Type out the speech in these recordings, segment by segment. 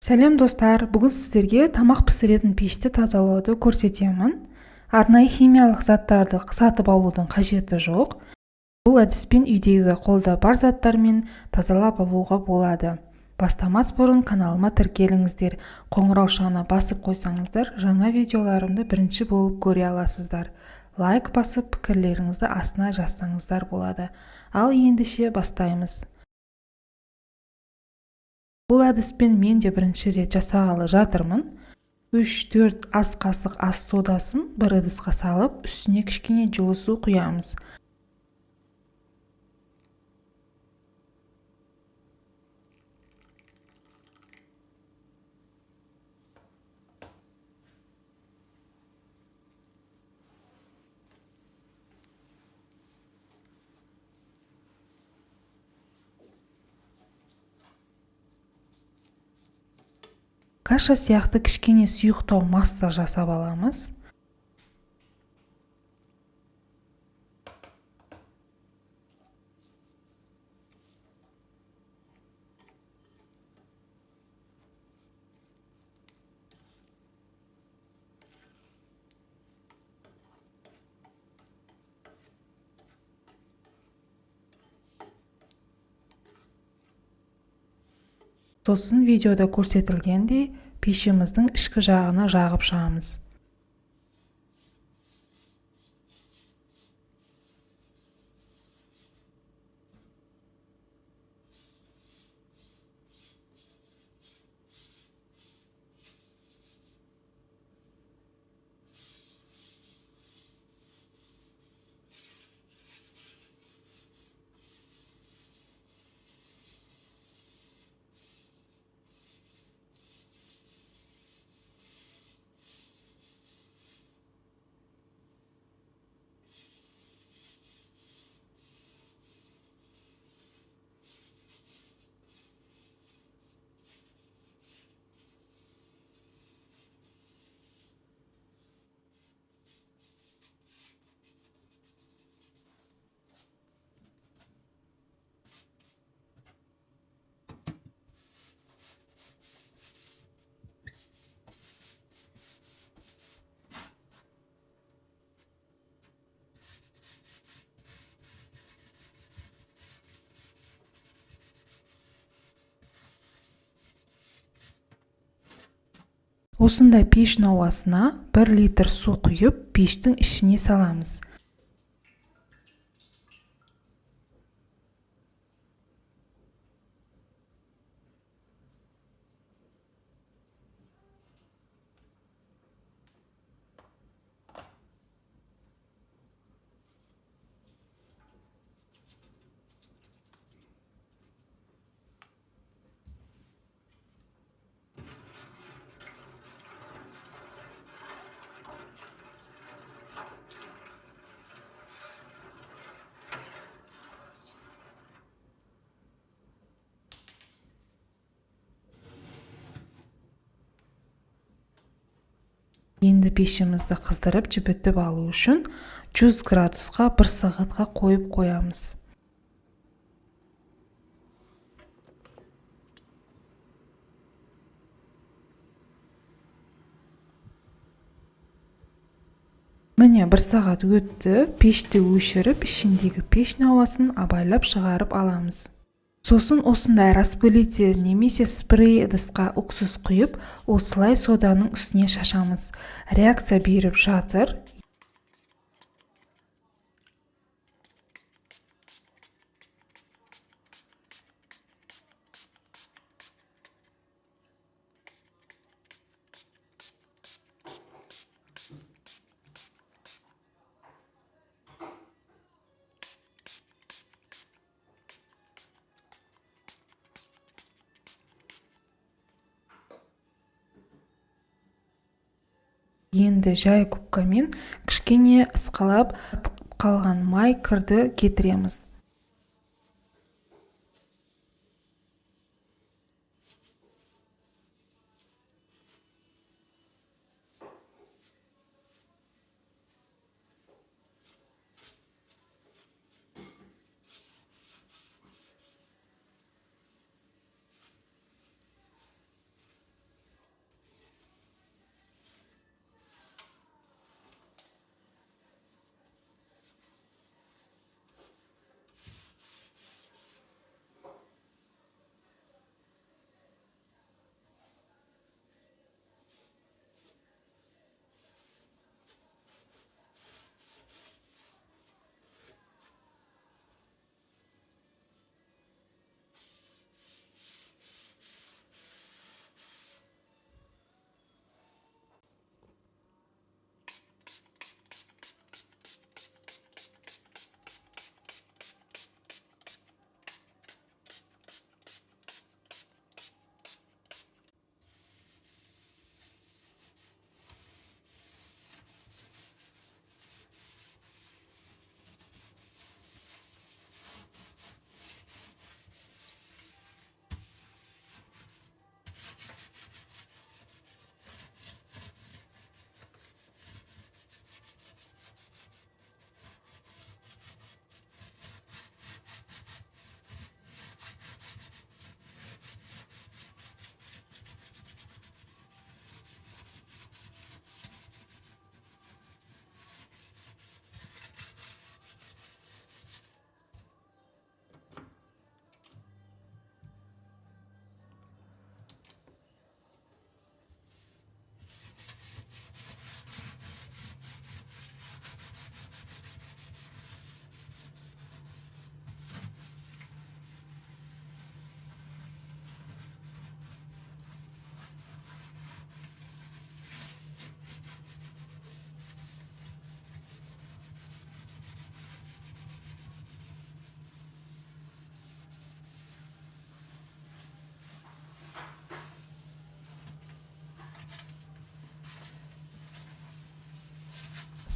Сәлем достар, бүгін сіздерге тамақ пісіретін пешті тазалауды көрсетемін. Арнайы химиялық заттарды сатып алудың қажеті жоқ. Бұл әдіспен үйдегі қолда бар заттармен тазалап алуға болады. Бастамас бұрын каналыма тіркеліңіздер. Қоңыраушаны басып қойсаңыздар, жаңа видеоларымды бірінші болып көре аласыздар. Лайк басып, пікірлеріңізді астына жазсаңыздар болады. Ал ендеше бастаймыз. Бұл әдіспен мен де бірінші рет жасағалы жатырмын. 3-4 ас қасық ас содасын бір ыдысқа салып, үстіне кішкене жылы су құямыз. Каша сияқты кішкене сұйықтау масса жасап аламыз. Сосын видеода көрсетілгендей пешіміздің ішкі жағына жағып шығамыз. Осындай пеш науасына 1 литр су құйып, пештің ішіне саламыз. Енді пешімізді қыздырып жібітіп алу үшін 100 градусқа 1 сағатқа қойып қоямыз. Міне 1 сағат өтті, пешті өшіріп, ішіндегі пеш науасын абайлап шығарып аламыз. Сосын осындай распылитель немесе спрей ыдысқа уксус құйып, осылай соданың үстіне шашамыз. Реакция беріп жатыр. Енді жай губкамен кішкене ысқылап қалған май кірді кетіреміз.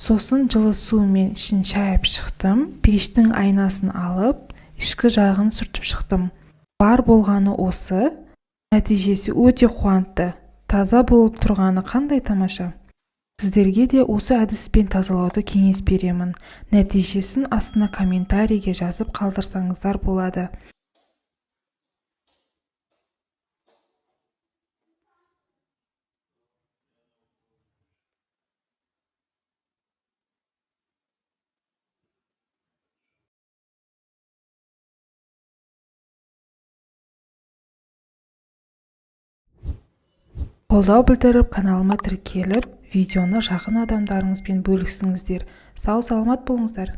Сосын жылы сумен ішін шайып шықтым. Пештің айнасын алып, ішкі жағын сүртіп шықтым. Бар болғаны осы. Нәтижесі өте қуантты. Таза болып тұрғаны қандай тамаша. Сіздерге де осы әдіспен тазалауды кеңес беремін. Нәтижесін астына комментарийге жазып қалдырсаңыздар болады. Қолдау білдіріп, каналыма тіркеліп, видеоны жақын адамдарыңызбен бөлісіңіздер. Сау саламат болыңыздар.